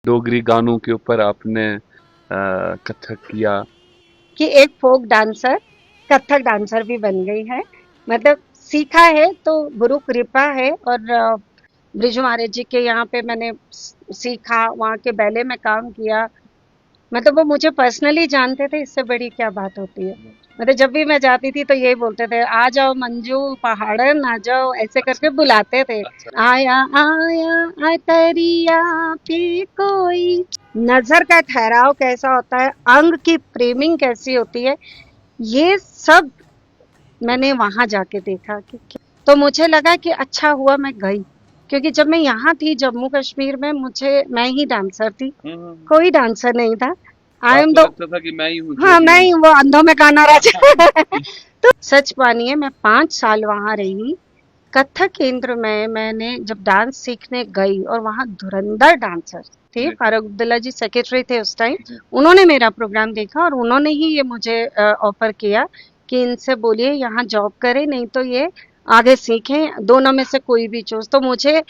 डोगरी गानों के ऊपर आपने कथक किया कि एक फोक डांसर कथक डांसर भी बन गई है। मतलब सीखा है तो गुरु कृपा है। और ब्रिजू महाराज जी के यहाँ पे मैंने सीखा, वहाँ के बैले में काम किया। मतलब वो मुझे पर्सनली जानते थे, इससे बड़ी क्या बात होती है। मतलब जब भी मैं जाती थी तो यही बोलते थे, आ जाओ मंजू पहाड़न आ जाओ, ऐसे अच्छा करके बुलाते थे। अच्छा आया आया अतरिया पे कोई। नजर का ठहराव कैसा होता है, अंग की फ्रेमिंग कैसी होती है, ये सब मैंने वहां जाके देखा कि तो मुझे लगा कि अच्छा हुआ मैं गई। क्योंकि जब मैं यहाँ थी जम्मू कश्मीर में, मुझे मैं ही डांसर थी, हम्म। कोई डांसर नहीं था। आई एम आपको द लगता था कि मैं ही हूँ जो हाँ, भी मैं हूँ। ही वो अंधों में काना राजा। तो सच मानिए, मैं 5 साल वहां रही। कथक केंद्र में मैंने जब डांस सीखने गई, और वहाँ धुरंधर डांसर थे, जी फारूक अब्दुल्ला जी सेक्रेटरी थे उस टाइम। जी उन्होंने मेरा प्रोग्राम देखा और उन्होंने ही ये मुझे ऑफर किया कि इनसे बोलिए यहाँ जॉब करें, नहीं तो ये आगे सीखें, दोनों में से कोई भी चूज। तो मुझे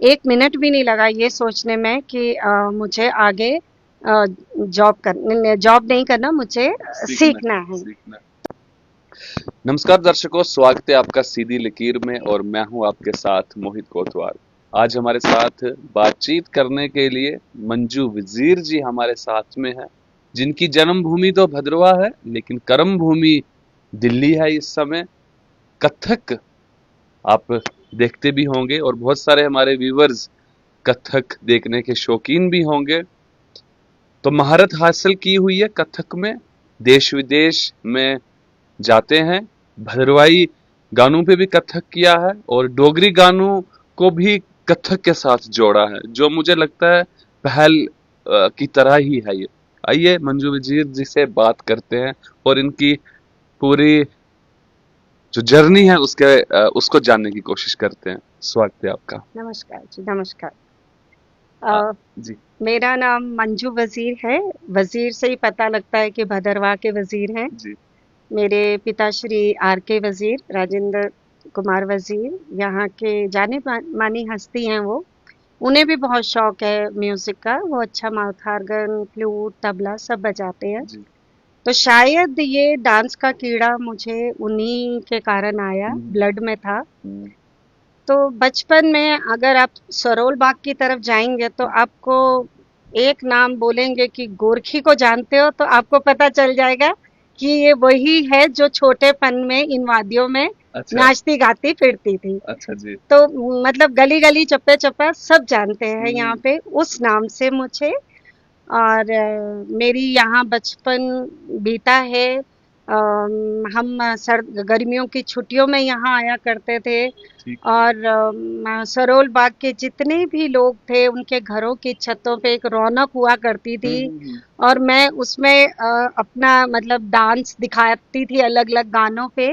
1 मिनट भी नहीं लगा ये सोचने में कि मुझे आगे जॉब नहीं करना, मुझे सीखना सीखना है। सीखना। नमस्कार दर्शकों, स्वागत है आपका सीधी लकीर में और मैं हूं आपके साथ मोहित कोतवाल। आज हमारे साथ बातचीत करने के लिए मंजू वजीर जी हमारे साथ में है, जिनकी जन्मभूमि तो भद्रवा है लेकिन कर्म भूमि दिल्ली है इस समय। कथक आप देखते भी होंगे और बहुत सारे हमारे व्यूवर्स कथक देखने के शौकीन भी होंगे। तो महारत हासिल की हुई है कथक में, देश विदेश में जाते हैं। भद्रवाही गानों पे भी कथक किया है और डोगरी गानों को भी कथक के साथ जोड़ा है, जो मुझे लगता है पहल की तरह ही है ये। आइए मंजू वजीर जी से बात करते हैं और इनकी पूरी जो जर्नी है उसको जानने की कोशिश करते हैं। स्वागत है आपका। नमस्कार जी, नमस्कार। आ, अ, जी मेरा नाम मंजू वजीर है। वजीर से ही पता लगता है कि भदरवा के वजीर हैं। जी मेरे पिताश्री आर के वजीर, राजेंद्र कुमार वजीर, यहाँ के जाने मानी हस्ती हैं वो। उन्हें भी बहुत शौक है म्यूजिक का, वो अच्छा माउथ ऑर्गन, फ्लूट, तबला सब बजाते हैं। जी तो शायद ये डांस का कीड़ा मुझे उन्हीं के कारण आया, हम्म, ब्लड में था। हम्म, तो बचपन में अगर आप सरोल बाग की तरफ जाएंगे तो आपको एक नाम बोलेंगे कि गोरखी को जानते हो, तो आपको पता चल जाएगा कि ये वही है जो छोटेपन में इन वादियों में अच्छा नाचती गाती फिरती थी। अच्छा जी तो मतलब गली गली चप्पे चप्पा सब जानते हैं यहाँ हम्म, पे उस नाम से मुझे। और मेरी यहाँ बचपन बीता है। हम गर्मियों की छुट्टियों में यहाँ आया करते थे। ठीक और सरोल बाग के जितने भी लोग थे, उनके घरों की छतों पे एक रौनक हुआ करती थी। और मैं उसमें अपना मतलब डांस दिखाती थी अलग अलग गानों पे,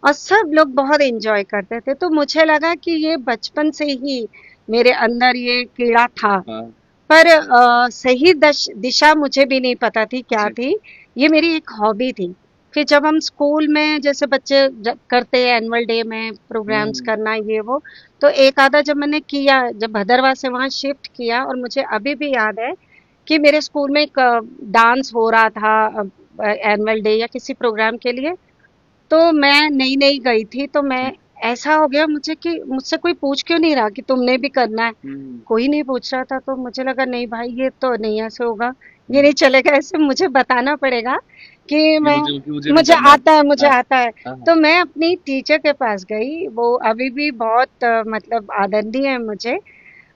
और सब लोग बहुत एंजॉय करते थे। तो मुझे लगा कि ये बचपन से ही मेरे अंदर ये कीड़ा था। हाँ पर सही दिशा मुझे भी नहीं पता थी क्या जी थी। ये मेरी एक हॉबी थी। फिर जब हम स्कूल में जैसे बच्चे करते हैं एनुअल डे में प्रोग्राम्स हम्म करना ये वो, तो एक आधा जब मैंने किया, जब भदरवा से वहाँ शिफ्ट किया, और मुझे अभी भी याद है कि मेरे स्कूल में एक डांस हो रहा था एनुअल डे या किसी प्रोग्राम के लिए। तो मैं नई नई गई थी, तो मैं जी ऐसा हो गया मुझे कि मुझसे कोई पूछ क्यों नहीं रहा कि तुमने भी करना है। हम्म कोई नहीं पूछ रहा था, तो मुझे लगा नहीं भाई ये तो नहीं ऐसे होगा, ये हम्म, नहीं चलेगा, ऐसे मुझे बताना पड़ेगा कि कि मैं मुझे भी मुझे करना आता है, मुझे है। आता है। हाँ हाँ तो मैं अपनी टीचर के पास गई, वो अभी भी बहुत मतलब आदरणीय है मुझे।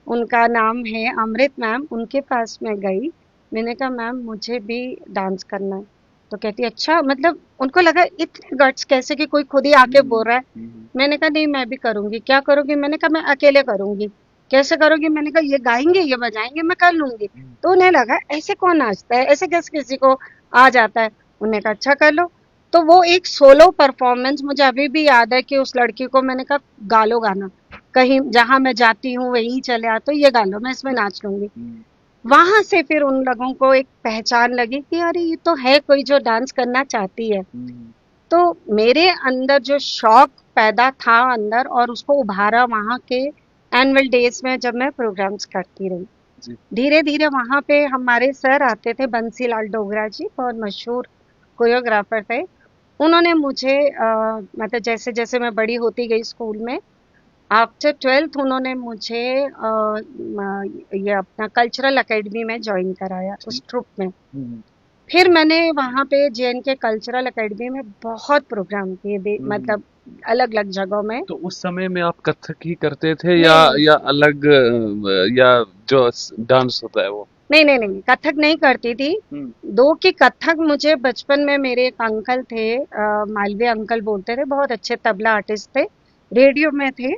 उनका नाम है अमृत मैम, उनके पास मैं गई। मैंने कहा मैम मुझे भी डांस करना है। तो कहती अच्छा, मतलब उनको लगा इतने गट्स कैसे कि कोई खुद ही आके बोल रहा है। हम्म, मैंने कहा नहीं मैं भी करूंगी। क्या करोगी? मैंने कहा मैं अकेले करूंगी। कैसे करोगी? मैंने कहा ये गाएंगे ये बजाएंगे मैं कर लूंगी। हम्म, तो उन्हें लगा ऐसे कौन नाचता है, ऐसे कैसे किसी को आ जाता है। उन्हें कहा अच्छा कर लो। तो वो एक सोलो परफॉर्मेंस मुझे अभी भी याद है कि उस लड़की को मैंने कहा गा लो गाना, कहीं जहां मैं जाती हूँ वहीं चले आ, तो ये गा लो मैं इसमें नाच लूंगी। हम्म, वहां से फिर उन लोगों को एक पहचान लगी कि अरे ये तो है कोई जो डांस करना चाहती है। हम्म, तो मेरे अंदर जो शौक पैदा था अंदर, और उसको उभारा वहां के एनुअल डेज में जब मैं प्रोग्राम्स करती रही। जी। धीरे धीरे वहां पे हमारे सर आते थे, बंसीलाल डोगरा जी, बहुत मशहूर कोरियोग्राफर थे। उन्होंने मुझे मतलब जैसे जैसे मैं बड़ी होती गई स्कूल में, आफ्टर 12th उन्होंने मुझे ये अपना कल्चरल एकेडमी में ज्वाइन कराया, उस ठीक। ट्रुप में। हम्म, फिर मैंने वहाँ पे जेएनके कल्चरल एकेडमी में बहुत प्रोग्राम किए, हम्म। मतलब अलग अलग जगहों में। तो उस समय में आप कथक ही करते थे नहीं नहीं या अलग या जो डांस होता है वो? नहीं नहीं नहीं, कथक नहीं करती थी। हम्म। दो की कथक मुझे बचपन में, मेरे एक अंकल थे, मालवीय अंकल बोलते थे, बहुत अच्छे तबला आर्टिस्ट थे, रेडियो में थे।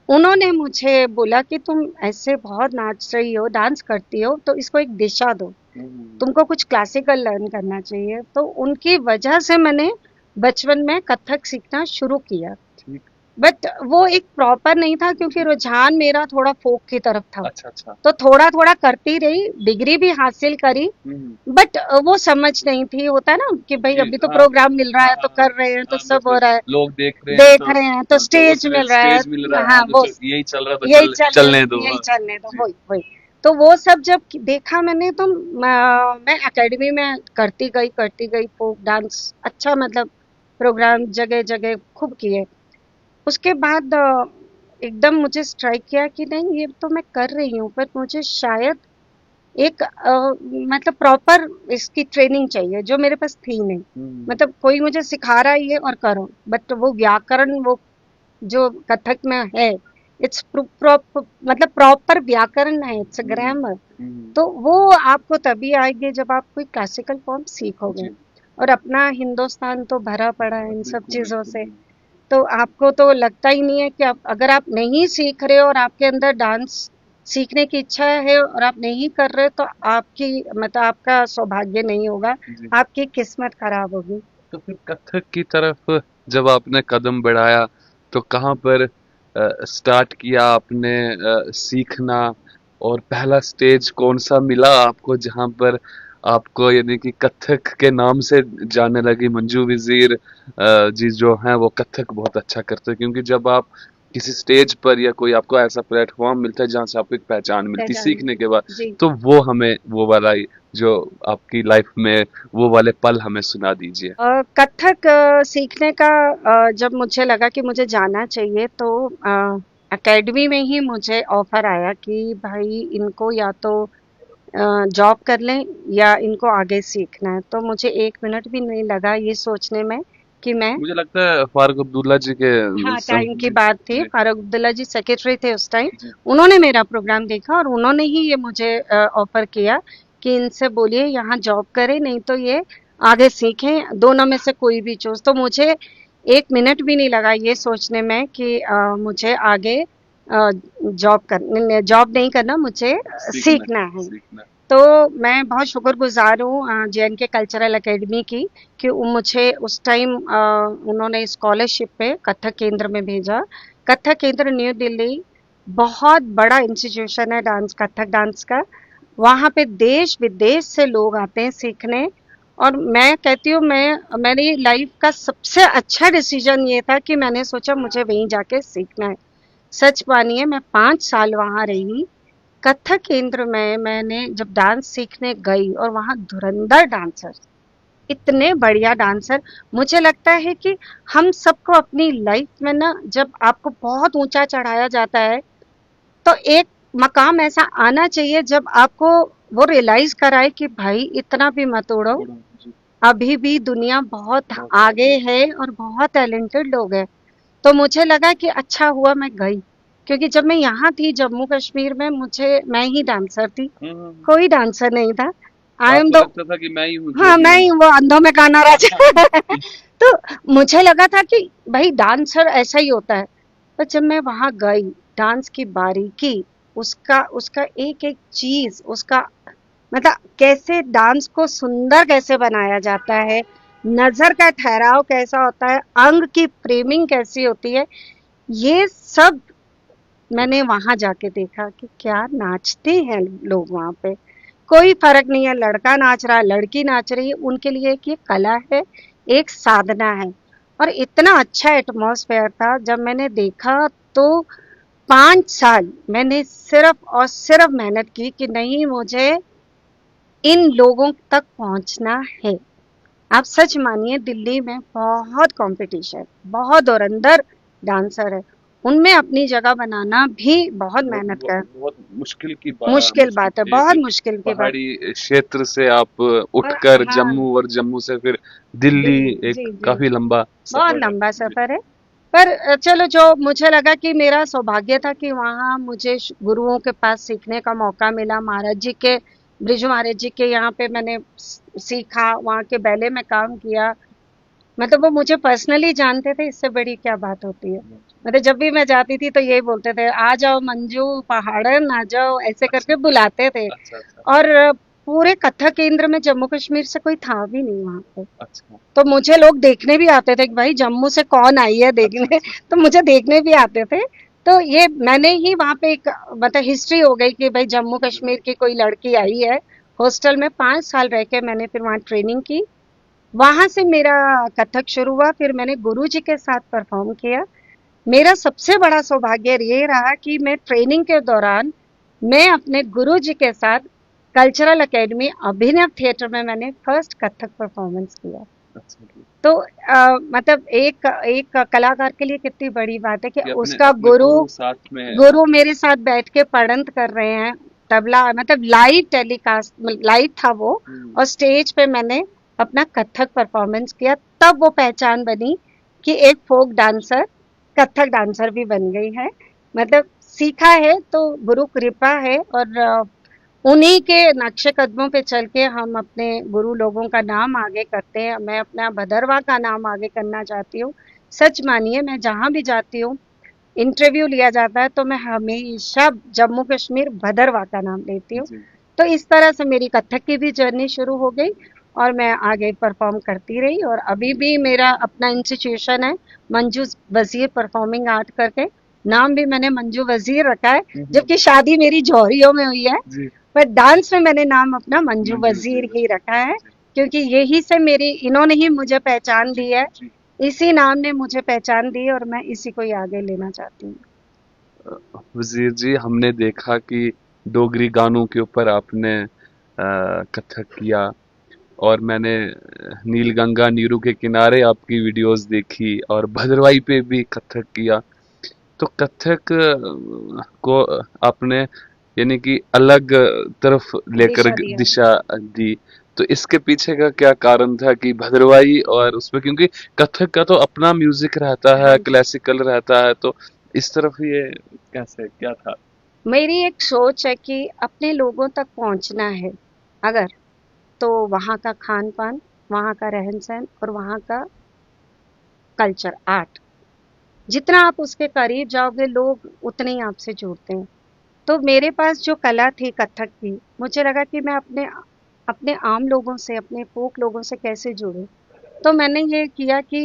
उन्होंने मुझे बोला कि तुम ऐसे बहुत नाच रही हो, डांस करती हो, तो इसको एक दिशा दो, हम्म, तुमको कुछ क्लासिकल लर्न करना चाहिए। तो उनकी वजह से मैंने बचपन में कथक सीखना शुरू किया। ठीक। बट वो एक प्रॉपर नहीं था, क्योंकि रुझान मेरा थोड़ा फोक की तरफ था। अच्छा अच्छा। तो थोड़ा थोड़ा करती रही, डिग्री भी हासिल करी। हम्म। बट वो समझ नहीं थी, होता है ना कि भाई कि अभी तो हाँ प्रोग्राम मिल रहा हाँ है हाँ तो हाँ कर रहे हैं, तो हाँ, सब हो मतलब रहा है, लोग देख रहे हैं देख तो रहे हैं तो तो स्टेज चले मिल रहा है। स्टेज मिल रहा है, हाँ हाँ तो वो यही चल रहा है तो यही चलने दो, यही हाँ। चलने दो, जी। वही वही। तो वो सब जब देखा मैंने, तो मैं एकेडमी में करती गई फोक डांस, अच्छा मतलब प्रोग्राम जगह जगह खूब किए। उसके बाद एकदम मुझे स्ट्राइक किया कि नहीं, ये तो मैं कर रही हूँ, पर मुझे शायद एक मतलब प्रॉपर इसकी ट्रेनिंग चाहिए, जो मेरे पास थी नहीं। हम्म, मतलब कोई मुझे सिखा रहा है ये और करो, बट वो व्याकरण, वो जो कथक में है, इट्स मतलब प्रॉपर व्याकरण है, इट्स हम्म, ग्रामर। हम्म। तो वो आपको तभी आएगी जब आप कोई क्लासिकल फॉर्म सीखोगे। जी। और अपना हिंदुस्तान तो भरा पड़ा है इन सब बिल्कुल चीजों बिल्कुल से। बिल्कुल। तो आपको तो लगता ही नहीं है कि आप, अगर आप नहीं सीख रहे हो और आपके अंदर डांस सीखने की इच्छा है और आप नहीं कर रहे, तो आपकी मतलब आपका सौभाग्य नहीं होगा, जी। आपकी किस्मत खराब होगी। तो फिर कथक की तरफ जब आपने कदम बढ़ाया तो कहाँ पर स्टार्ट किया आपने सीखना, और पहला स्टेज कौन सा मिला आपको जहाँ पर आपको यानी कि कथक के नाम से जाने लगी? मंजू वजीर जी जो हैं वो कथक बहुत अच्छा करते हैं, क्योंकि जब आप किसी स्टेज पर या कोई आपको ऐसा प्लेटफॉर्म मिलता है जहाँ से आपको एक पहचान मिलती है पहचान सीखने के बाद, जी। तो वो हमें वो वाला जो आपकी लाइफ में वो वाले पल हमें सुना दीजिए। कथक सीखने का जब मुझे लगा कि मुझे जाना चाहिए, तो एकेडमी में ही मुझे ऑफर आया कि भाई इनको या तो जॉब कर लें या इनको आगे सीखना है। तो मुझे एक मिनट भी नहीं लगा ये सोचने में कि मैं, मुझे लगता है फारूक अब्दुल्ला जी के हाँ टाइम की जी। बात थी, जी। फारूक अब्दुल्ला जी सेक्रेटरी थे उस टाइम। जी। उन्होंने मेरा प्रोग्राम देखा और उन्होंने ही ये मुझे ऑफर किया कि इनसे बोलिए यहाँ जॉब करें, नहीं तो ये आगे सीखें, दोनों में से कोई भी चूज। तो मुझे एक मिनट भी नहीं लगा ये सोचने में कि मुझे आगे जॉब नहीं करना, मुझे सीखना सीखना है। सीखना। तो मैं बहुत शुक्रगुजार हूँ जेएनके कल्चरल एकेडमी की, कि मुझे उस टाइम उन्होंने स्कॉलरशिप पे कथक केंद्र में भेजा। कथक केंद्र न्यू दिल्ली बहुत बड़ा इंस्टीट्यूशन है डांस, कथक डांस का। वहाँ पे देश विदेश से लोग आते हैं सीखने। और मैं कहती हूँ, मेरी लाइफ का सबसे अच्छा डिसीजन ये था कि मैंने सोचा मुझे वहीं जाके सीखना है। सच मानिए, मैं 5 साल वहाँ रही। कथक केंद्र में मैंने जब डांस सीखने गई, और वहाँ धुरंधर डांसर, इतने बढ़िया डांसर। मुझे लगता है कि हम सबको अपनी लाइफ में ना, जब आपको बहुत ऊंचा चढ़ाया जाता है, तो एक मकाम ऐसा आना चाहिए जब आपको वो रियलाइज कराए कि भाई इतना भी मत उड़ो, बड़ा जी। अभी भी दुनिया बहुत बहुत आगे आगे। है और बहुत टैलेंटेड लोग हैं। तो मुझे लगा कि अच्छा हुआ मैं गई, क्योंकि जब मैं यहाँ थी जम्मू कश्मीर में, मुझे, मैं ही डांसर थी, हम्म। कोई डांसर नहीं था। आई एम आपको द, लगता था कि मैं ही हूँ जो हाँ भी मैं हूँ। ही वो अंधों में काना राजा। तो मुझे लगा था कि भाई डांसर ऐसा ही होता है। पर जब मैं वहां गई, डांस की बारीकी, उसका उसका एक एक चीज, उसका मतलब कैसे डांस को सुंदर कैसे बनाया जाता है, नजर का ठहराव कैसा होता है, अंग की फ्रेमिंग कैसी होती है, ये सब मैंने वहां जाके देखा कि क्या नाचते हैं लोग वहां पे। कोई फर्क नहीं है, लड़का नाच रहा है, लड़की नाच रही है, उनके लिए एक ये कला है, एक साधना है। और इतना अच्छा एटमॉस्फेयर था जब मैंने देखा। तो 5 साल मैंने सिर्फ और सिर्फ मेहनत की कि नहीं, मुझे इन लोगों तक पहुंचना है। आप सच मानिए, दिल्ली में बहुत कंपटीशन, बहुत धुरंधर डांसर है, उनमें अपनी जगह बनाना भी बहुत मेहनत कर बहुत मुश्किल की मुश्किल बात है, बहुत एक मुश्किल की बात। पहाड़ी क्षेत्र से आप और उठकर हाँ, जम्मू और जम्मू से फिर दिल्ली, दिल्ली, एक जी जी, काफी लंबा बहुत सफर है। लंबा जी सफर है। पर चलो, जो मुझे लगा कि मेरा सौभाग्य था कि वहाँ मुझे गुरुओं के पास सीखने का मौका मिला। महाराज जी के, ब्रिजू महाराज जी के यहाँ पे मैंने सीखा, वहाँ के बैले में काम किया। मतलब वो मुझे पर्सनली जानते थे, इससे बड़ी क्या बात होती है। मतलब जब भी मैं जाती थी तो यही बोलते थे, आ जाओ मंजू पहाड़न, आ जाओ, ऐसे अच्छा करके बुलाते थे। अच्छा अच्छा और पूरे कथक केंद्र में जम्मू कश्मीर से कोई था भी नहीं वहाँ पे। अच्छा तो मुझे लोग देखने भी आते थे कि भाई जम्मू से कौन आई है अच्छा देखने। अच्छा तो मुझे देखने भी आते थे। तो ये मैंने ही वहाँ पे एक मतलब हिस्ट्री हो गई कि भाई जम्मू कश्मीर की कोई लड़की आई है। हॉस्टल में 5 साल रह के मैंने फिर वहाँ ट्रेनिंग की। वहां से मेरा कथक शुरू हुआ। फिर मैंने गुरु जी के साथ परफॉर्म किया। मेरा सबसे बड़ा सौभाग्य ये रहा कि मैं ट्रेनिंग के दौरान मैं अपने गुरु जी के साथ कल्चरल एकेडमी अभिनव थिएटर में मैंने फर्स्ट कथक परफॉर्मेंस किया। अच्छा जी। तो मतलब एक एक कलाकार के लिए कितनी बड़ी बात है कि कि अपने उसका अपने गुरु गुरु साथ में गुरु मेरे साथ बैठ के पढ़ंत कर रहे हैं। तबला मतलब लाइव टेलीकास्ट, लाइव था वो। और स्टेज पे मैंने अपना कथक परफॉर्मेंस किया। तब वो पहचान बनी कि एक फोक डांसर कथक डांसर भी बन गई है। मतलब सीखा है तो गुरु कृपा है। और उन्हीं के नक्शे कदमों पे चल के हम अपने गुरु लोगों का नाम आगे करते हैं। मैं अपना भदरवा का नाम आगे करना चाहती हूँ। सच मानिए, मैं जहाँ भी जाती हूँ, इंटरव्यू लिया जाता है तो मैं हमेशा जम्मू कश्मीर भदरवा का नाम लेती हूँ। जी तो इस तरह से मेरी कथक की भी जर्नी शुरू हो गई और मैं आगे परफॉर्म करती रही। और अभी भी मेरा अपना इंस्टीट्यूशन है, मंजू वजीर परफॉर्मिंग आर्ट करके। नाम भी मैंने मंजू वजीर रखा है, जबकि शादी मेरी जौहरियों में हुई है। जी पर डांस में मैंने नाम अपना मंजू मंजू जी वजीर ही रखा है, जी क्योंकि यही से मेरी, इन्होंने ही मुझे पहचान जी दी है। जी। इसी नाम ने मुझे पहचान दी और मैं इसी को ही आगे लेना चाहती हूँ। वजीर जी, हमने देखा कि डोगरी गानों के ऊपर आपने कथक किया, और मैंने नीलगंगा नीरू के किनारे आपकी वीडियोस देखी, और भद्रवाही पे भी कथक किया। तो कथक को आपने यानी कि अलग तरफ लेकर दिशा दिया। दिशा दी। तो इसके पीछे का क्या कारण था कि भद्रवाही और उसमें, क्योंकि कथक का तो अपना म्यूजिक रहता हाँ है, जी। क्लासिकल रहता है, तो इस तरफ ये कैसे क्या था? मेरी एक सोच है कि अपने लोगों तक पहुंचना है अगर, तो वहाँ का खान पान, वहाँ का रहन सहन और वहाँ का कल्चर आर्ट, जितना आप उसके करीब जाओगे लोग उतने ही आपसे जुड़ते हैं। तो मेरे पास जो कला थी कथक की, मुझे लगा कि मैं अपने अपने आम लोगों से, अपने फोक लोगों से कैसे जुड़ूं। तो मैंने ये किया कि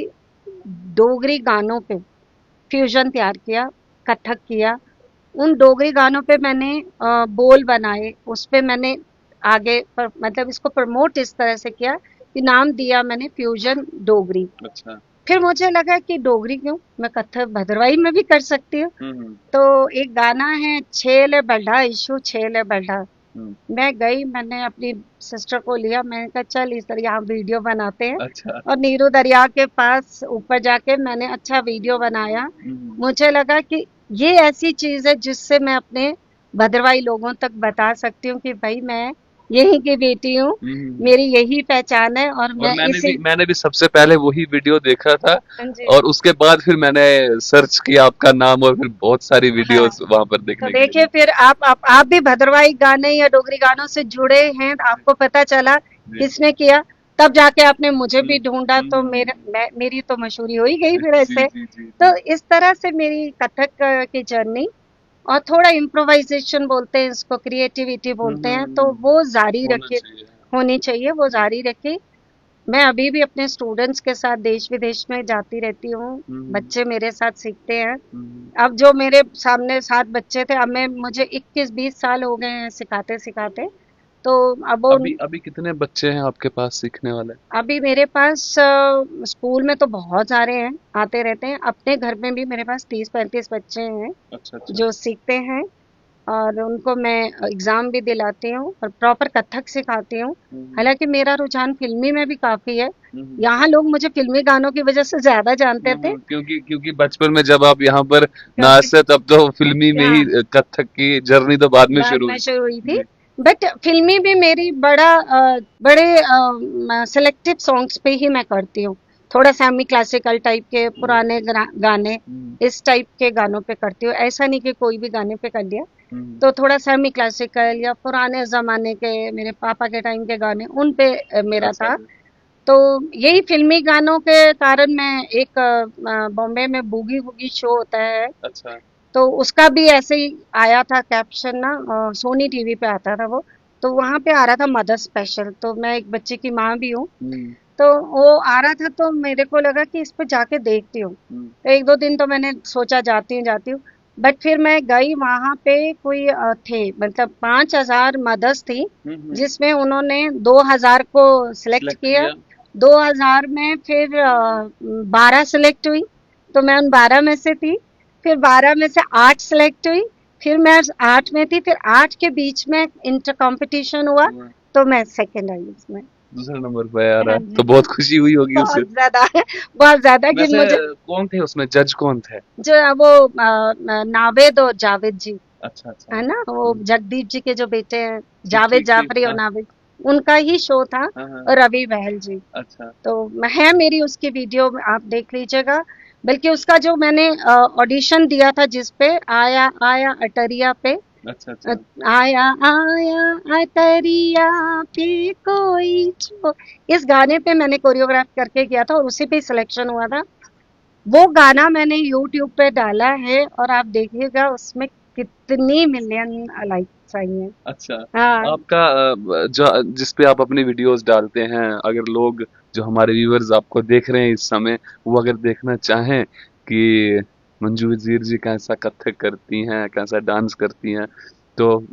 डोगरी गानों पे फ्यूजन तैयार किया, कथक किया। उन डोगरी गानों पे मैंने बोल बनाए, उस पे मैंने आगे पर मतलब इसको प्रमोट इस तरह से किया कि नाम दिया मैंने फ्यूजन डोगरी। अच्छा। फिर मुझे लगा कि डोगरी क्यों, मैं कथक भद्रवाही में भी कर सकती हूँ। हम्म। तो एक गाना है, छेले बढ़ा इशू छेले बढ़ा। हम्म। मैं गई, मैंने अपनी सिस्टर को लिया, मैंने कहा चल इस तरह यहाँ वीडियो बनाते हैं। अच्छा। और नीरू दरिया के पास ऊपर जाके मैंने अच्छा वीडियो बनाया। मुझे लगा कि ये ऐसी चीज है जिससे मैं अपने भद्रवाही लोगों तक बता सकती हूँ कि भाई मैं यहीं की बेटी हूँ, हम्म। मेरी यही पहचान है और और मैं इसी। मैंने भी सबसे पहले वही वीडियो देखा था, हाँ जी। और उसके बाद फिर मैंने सर्च किया आपका नाम, और फिर बहुत सारी हाँ, वीडियोस वहां पर तो देखने के लिए देखिए मिली। फिर आप भी भद्रवाही गाने या डोगरी गानों से जुड़े हैं, तो आपको पता चला जी। किसने किया। तब जाके आपने मुझे भी ढूंढा, तो हम्म। मेरी तो मशहूरी हो ही गई फिर जी ऐसे। जी जी जी। तो इस तरह से मेरी कथक की जर्नी, और थोड़ा इम्प्रोवाइजेशन बोलते हैं इसको, क्रिएटिविटी बोलते हैं, तो हम्म। वो जारी होना रखी, चाहिए। होनी चाहिए, वो जारी रखी। मैं अभी भी अपने स्टूडेंट्स के साथ देश विदेश में जाती रहती हूँ। हम्म। बच्चे मेरे साथ सीखते हैं। हम्म। अब जो मेरे सामने 7 बच्चे थे, अब मैं मुझे 21-20 साल हो गए हैं सिखाते सिखाते। तो अब वो अभी अभी कितने बच्चे हैं आपके पास सीखने वाले? अभी मेरे पास स्कूल में तो बहुत सारे हैं, आते रहते हैं। अपने घर में भी मेरे पास 30-35 बच्चे हैं अच्छा अच्छा। जो सीखते हैं, और उनको मैं एग्जाम भी दिलाती हूँ और प्रॉपर कथक सिखाती हूँ। हम्म, हालांकि मेरा रुझान फिल्मी में भी काफी है। हम्म, यहाँ लोग मुझे फिल्मी गानों की वजह से ज्यादा जानते थे, क्योंकि क्योंकि बचपन में जब आप यहाँ पर क्योंकि नाचते तब तो फिल्मी में ही हाँ, कथक की जर्नी तो बाद में बाद शुरू में हुई। शुरू हुई थी। जी। बट फिल्मी भी मेरी बड़े सिलेक्टिव सॉन्ग्स पे ही मैं करती हूँ। थोड़ा सेमी क्लासिकल टाइप के पुराने गाने, हम्म, इस टाइप के गानों पे करती हूँ। ऐसा नहीं कि कोई भी गाने पे कर लिया। हम्म, तो थोड़ा सेमी क्लासिकल या पुराने जमाने के मेरे पापा के टाइम के गाने उन पे मेरा अच्छा था। जी। तो यही फिल्मी गानों के कारण मैं एक बॉम्बे में बूगी वूगी शो होता है, अच्छा। तो उसका भी ऐसे ही आया था कैप्शन ना, सोनी टीवी पे आता था वो। तो वहां पे आ रहा था मदर स्पेशल, तो मैं एक बच्चे की माँ भी हूँ। हम्म, तो वो आ रहा था तो मेरे को लगा कि इस पे जाके देखती हूँ। हम्म, तो एक दो दिन तो मैंने सोचा जाती हूँ। बट फिर मैं गई वहां पे, कोई थे मतलब 5,000 मदर्स थी, जिसमें उन्होंने 2,000 को सिलेक्ट सिलेक्ट किया। किया। 2,000 में फिर 12 सिलेक्ट हुई, तो मैं उन 12 में से थी। फिर 12 में से 8 सिलेक्ट हुई, फिर मैं 8 में थी। फिर 8 के बीच में इंटर कंपटीशन हुआ, हुआ। तो मैं सेकंड आई उसमें। दूसरे नंबर पे आ रहा हाँ है जी, तो बहुत खुशी हुई होगी उसे। बहुत ज्यादा बहुत ज्यादा कि वैसे मुझे कौन थे उसमें, जज कौन थे? जो वो नावेद और जावेद जी, अच्छा अच्छा। है ना, वो जगदीप जी के जो बेटे हैं, ठीक जावेद ठीक ठीक, जाफरी और हाँ नावेद, उनका ही शो था। हाँ हाँ। और रवि बहल जी, अच्छा। तो है मेरी उसकी वीडियो आप देख लीजिएगा। बल्कि उसका जो मैंने ऑडिशन दिया था जिस पे आया आया अटरिया पे, अच्छा अच्छा। आया आया अटरिया पे कोई इस गाने पे मैंने कोरियोग्राफ करके किया था और उसी पे सिलेक्शन हुआ था। वो गाना मैंने यूट्यूब पे डाला है और आप देखिएगा उसमें कितनी मिलियन लाइक्स आई हैं। अच्छा। हाँ। आपका जो जिस पे आप अपनी वीडियोस डालते हैं, अगर लोग जो हमारे व्यूअर्स आपको देख रहे हैं इस समय, वो अगर देखना चाहें कि मंजू वजीर जी कैसा कथक करती हैं, कैसा डांस करती हैं, तो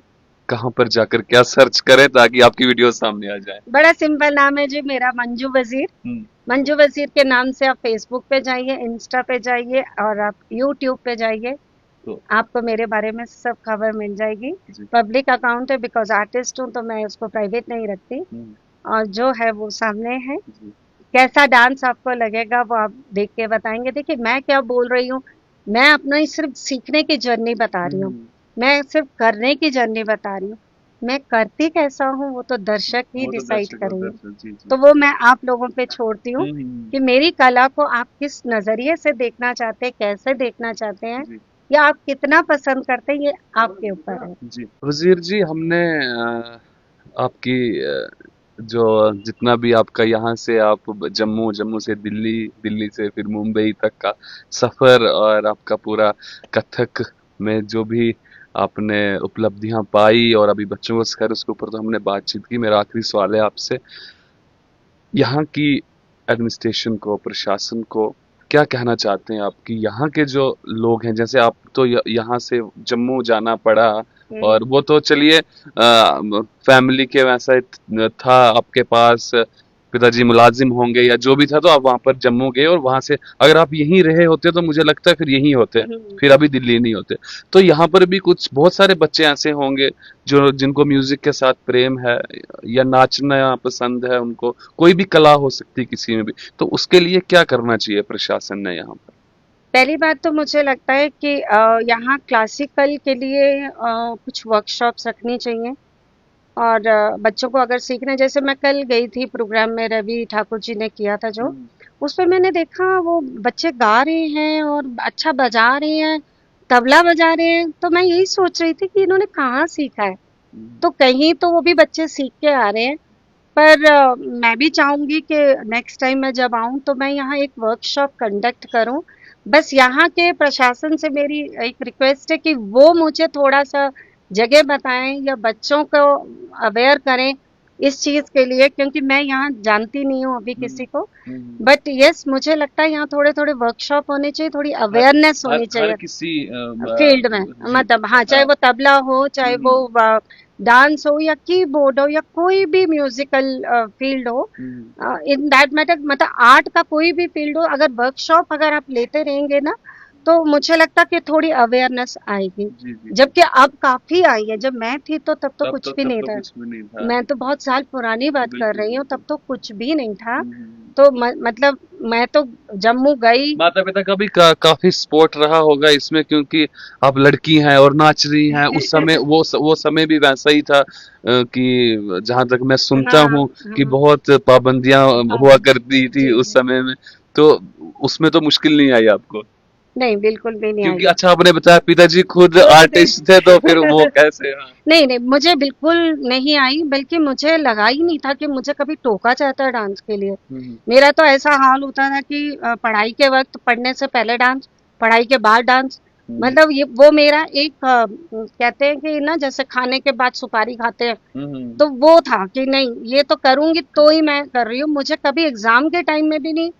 कहाँ पर जाकर क्या सर्च करें ताकि आपकी वीडियो सामने आ जाए? बड़ा सिंपल नाम है जी मेरा, मंजू वजीर। हम्म। मंजू वजीर के नाम से आप फेसबुक पे जाइए, इंस्टा पे जाइए और आप यूट्यूब पे जाइए। तो आपको मेरे बारे में सब खबर मिल जाएगी। जी। पब्लिक अकाउंट है, बिकॉज आर्टिस्ट हूँ तो मैं उसको प्राइवेट नहीं रखती। हम्म, और जो है वो सामने है। जी। कैसा डांस आपको लगेगा वो आप देख के बताएंगे। देखिए मैं क्या बोल रही हूँ, मैं अपना ही सिर्फ सीखने की जर्नी बता रही हूँ, हम्म, मैं सिर्फ करने की जर्नी बता रही हूँ। मैं करती कैसा हूँ वो तो दर्शक ही वो तो डिसाइड दर्शक और करेंगे। दर्शक, जी जी। तो वो मैं आप लोगों पे छोड़ती हूँ हम्म, कि मेरी कला को आप किस नजरिए से देखना चाहते हैं, कैसे देखना चाहते हैं, जी या आप कितना पसंद करते हैं, ये आपके ऊपर है। जी। वजीर जी, हमने आपकी जो जितना भी आपका यहाँ से आप जम्मू, जम्मू से दिल्ली, दिल्ली से फिर मुंबई तक का सफर और आपका पूरा कथक में जो भी आपने उपलब्धियां पाई और अभी बच्चों को सिखाया, उसके ऊपर तो हमने बातचीत की। मेरा आखिरी सवाल है आपसे, यहाँ की एडमिनिस्ट्रेशन को, प्रशासन को क्या कहना चाहते हैं आप कि यहाँ के जो लोग हैं, जैसे आप तो यहाँ से जम्मू जाना पड़ा, और वो तो चलिए फैमिली के वैसा था आपके पास, पिताजी मुलाजिम होंगे या जो भी था, तो आप वहां पर जम्मू गए, और वहां से अगर आप यहीं रहे होते तो मुझे लगता है फिर यहीं होते, हम्म। फिर अभी दिल्ली नहीं होते। तो यहाँ पर भी कुछ बहुत सारे बच्चे ऐसे होंगे जो जिनको म्यूजिक के साथ प्रेम है या नाचना पसंद है उनको, कोई भी कला हो सकती है किसी में भी, तो उसके लिए क्या करना चाहिए प्रशासन ने यहाँ पर? पहली बात तो मुझे लगता है कि यहाँ क्लासिकल के लिए कुछ वर्कशॉप्स रखनी चाहिए। और बच्चों को अगर सीखना, जैसे मैं कल गई थी प्रोग्राम में, रवि ठाकुर जी ने किया था जो, हम्म, उस पे मैंने देखा वो बच्चे गा रहे हैं और अच्छा बजा रहे हैं, तबला बजा रहे हैं। तो मैं यही सोच रही थी कि इन्होंने कहाँ सीखा है। हम्म, तो कहीं तो वो भी बच्चे सीख के आ रहे हैं। पर मैं भी चाहूंगी कि नेक्स्ट टाइम मैं जब आऊं तो मैं यहाँ एक वर्कशॉप कंडक्ट करूं। बस यहाँ के प्रशासन से मेरी एक रिक्वेस्ट है कि वो मुझे थोड़ा सा जगह बताएं या बच्चों को अवेयर करें इस चीज के लिए, क्योंकि मैं यहाँ जानती नहीं हूँ अभी हम्म, किसी को। हम्म। बट यस, मुझे लगता है यहाँ थोड़े थोड़े वर्कशॉप होने चाहिए, थोड़ी हर अवेयरनेस हर होनी हर चाहिए किसी फील्ड में। जी मतलब हाँ, चाहे हाँ। वो तबला हो, चाहे वो हम्म, डांस हो या कीबोर्ड हो या कोई भी म्यूजिकल फील्ड हो, हम्म, इन दैट मैटर, मतलब आर्ट का कोई भी फील्ड हो, अगर वर्कशॉप अगर आप लेते रहेंगे ना, तो मुझे लगता कि थोड़ी अवेयरनेस आएगी। जी जी जी। जबकि अब काफी आई है, जब मैं थी तो तब तो कुछ भी तब नहीं तो था। कुछ भी नहीं था। मैं तो बहुत साल पुरानी बात कर बिल्कुल रही हूँ, तब बिल्कुल। तो कुछ भी नहीं था। हम्म। तो मतलब मैं तो जम्मू गई। माता पिता का भी काफी सपोर्ट रहा होगा इसमें, क्योंकि आप लड़की हैं और नाच रही हैं। उस समय वो समय भी वैसा ही था कि जहां तक मैं सुनता हाँ हूँ कि हाँ, बहुत पाबंदियां हुआ पाबंदी, करती थी जी उस जी। समय में। तो उसमें तो मुश्किल नहीं आई आपको? नहीं, बिल्कुल भी नहीं क्योंकि आई। अच्छा, आपने बताया पिताजी खुद खुद थे। आर्टिस्ट थे, तो फिर वो कैसे? हाँ। नहीं नहीं, मुझे बिल्कुल नहीं आई, बल्कि मुझे लगा ही नहीं था कि मुझे कभी टोका जाता है डांस के लिए। हम्म, मेरा तो ऐसा हाल होता था कि पढ़ाई के वक्त, पढ़ने से पहले डांस, पढ़ाई के बाद डांस। हम्म, मतलब ये वो मेरा एक कहते हैं कि ना, जैसे खाने के बाद सुपारी खाते हैं, हम्म। तो वो था कि नहीं, ये तो करूंगी तो ही मैं कर रही हूँ। मुझे कभी एग्जाम के टाइम में भी नहीं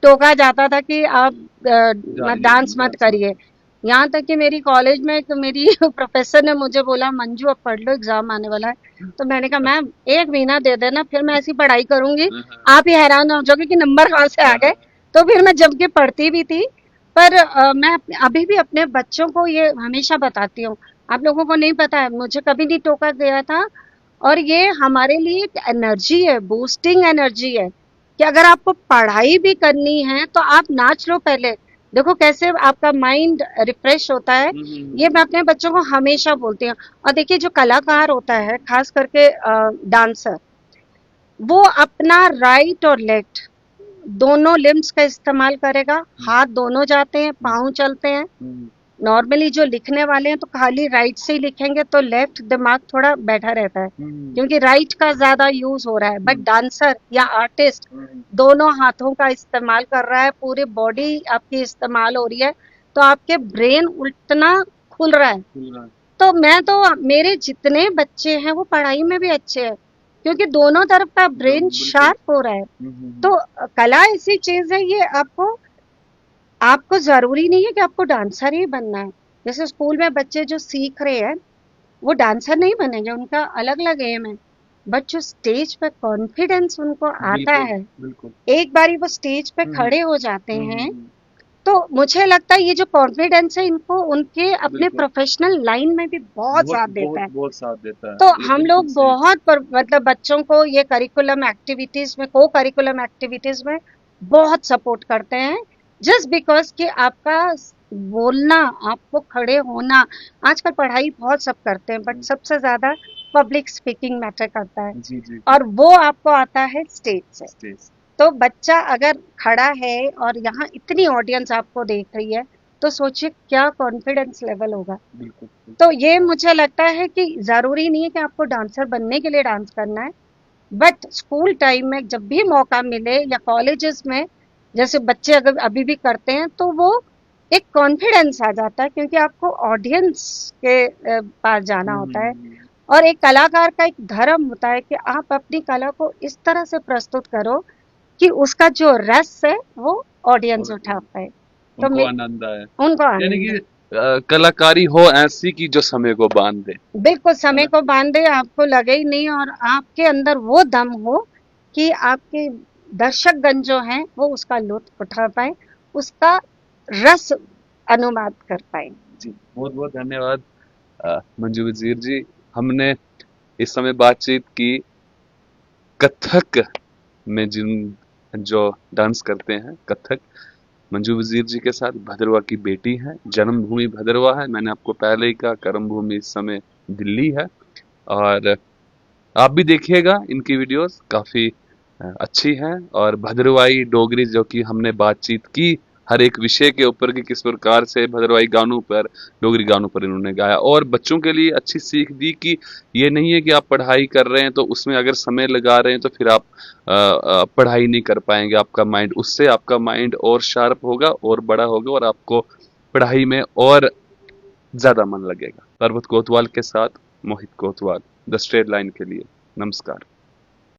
टोका जाता था कि आप जाइए डांस मत डांस करिए। मत। यहाँ तक कि मेरी कॉलेज में एक मेरी प्रोफेसर ने मुझे बोला, मंजू अब पढ़ लो, एग्जाम आने वाला है। तो मैंने कहा मैम, एक महीना दे देना, फिर मैं ऐसी पढ़ाई करूंगी, आप ही हैरान हो जाओगे कि नंबर कहाँ से आ गए। तो फिर मैं जम के पढ़ती भी थी। पर मैं अभी भी अपने बच्चों को ये हमेशा बताती हूँ, आप लोगों को नहीं पता है, मुझे कभी नहीं टोका गया था। और ये हमारे लिए एक एनर्जी है, बूस्टिंग एनर्जी है, कि अगर आपको पढ़ाई भी करनी है तो आप नाच लो पहले। देखो कैसे आपका माइंड रिफ्रेश होता है। ये मैं अपने बच्चों को हमेशा बोलती हूँ। और देखिए, जो कलाकार होता है, खास करके डांसर, वो अपना राइट और लेफ्ट दोनों लिम्स का इस्तेमाल करेगा। हाथ दोनों जाते हैं, पाँव चलते हैं। नॉर्मली जो लिखने वाले हैं तो खाली राइट से ही लिखेंगे, तो लेफ्ट दिमाग थोड़ा बैठा रहता है, क्योंकि राइट का ज्यादा यूज हो रहा है। बट डांसर या आर्टिस्ट दोनों हाथों का इस्तेमाल कर रहा है, पूरी बॉडी आपकी इस्तेमाल हो रही है, तो आपके ब्रेन उतना खुल रहा है। तो मैं तो, मेरे जितने बच्चे हैं वो पढ़ाई में भी अच्छे हैं, क्योंकि दोनों तरफ का ब्रेन बिल्कुल। शार्प हो रहा है। तो कला ऐसी चीज है, ये आपको आपको जरूरी नहीं है कि आपको डांसर ही बनना है। जैसे स्कूल में बच्चे जो सीख रहे हैं, वो डांसर नहीं बनेंगे, उनका अलग अलग एम है। बट जो स्टेज पे कॉन्फिडेंस उनको आता बिल्कुल है, बिल्कुल। एक बारी वो स्टेज पे हम्म, खड़े हो जाते हम्म, हैं, तो मुझे लगता है ये जो कॉन्फिडेंस है, इनको उनके अपने बिल्कुल। प्रोफेशनल लाइन में भी बहुत बहुत साथ देता बहुत है। बहुत साथ देता तो है, ये हम बिल्कुल लोग सही कहा। बहुत मतलब बच्चों को ये करिकुलम एक्टिविटीज में, को करिकुलम एक्टिविटीज में बहुत सपोर्ट करते हैं। जस्ट बिकॉज कि आपका बोलना, आपको खड़े होना, आजकल पढ़ाई बहुत सब करते हैं, बट सबसे ज्यादा पब्लिक स्पीकिंग मैटर करता है, जी जी जी। और वो आपको आता है स्टेज से। स्टेज। तो बच्चा अगर खड़ा है और यहाँ इतनी ऑडियंस आपको देख रही है, तो सोचिए क्या कॉन्फिडेंस लेवल होगा। बिल्कुल तो बिल्कुल। ये मुझे लगता है कि जरूरी नहीं है कि आपको डांसर बनने के लिए डांस करना है, बट स्कूल टाइम में जब भी मौका मिले, या कॉलेजेस में, जैसे बच्चे अगर अभी भी करते हैं, तो वो एक कॉन्फिडेंस आ जाता है, क्योंकि आपको ऑडियंस के पास जाना होता है। और एक कलाकार का एक धर्म होता है कि आप अपनी कला को इस तरह से प्रस्तुत करो कि उसका जो रस है वो ऑडियंस और उठा पाए। तो उनको मैं, आनंद आए। उनको यानी आनंद कि है। कलाकारी हो ऐसी कि जो समय को बांध दे, बिल्कुल, है समय ना? को बांधे, आपको लगे ही नहीं, और आपके अंदर वो दम हो कि आपके दर्शकगण जो हैं वो उसका लुत्फ उठा पाए, उसका रस अनुवाद कर पाए। जी, बहुत बहुत धन्यवाद मंजू वजीर जी। हमने इस समय बातचीत की कथक में जिन जो डांस करते हैं, कथक, मंजू वजीर जी के साथ। भद्रवा की बेटी है, जन्मभूमि भद्रवा है, मैंने आपको पहले ही कहा। कर्म भूमि इस समय दिल्ली है। और आप भी देखिएगा, इनकी वीडियोस काफी अच्छी हैं। और भद्रवाही डोगरी जो कि हमने बातचीत की हर एक विषय के ऊपर कि किस प्रकार से भद्रवाही गानों पर, डोगरी गानों पर इन्होंने गाया, और बच्चों के लिए अच्छी सीख दी कि ये नहीं है कि आप पढ़ाई कर रहे हैं तो उसमें अगर समय लगा रहे हैं तो फिर आप पढ़ाई नहीं कर पाएंगे। आपका माइंड, उससे आपका माइंड और शार्प होगा और बड़ा होगा, और आपको पढ़ाई में और ज्यादा मन लगेगा। पर्वत कोतवाल के साथ मोहित कोतवाल, द स्ट्रेट लाइन के लिए। नमस्कार।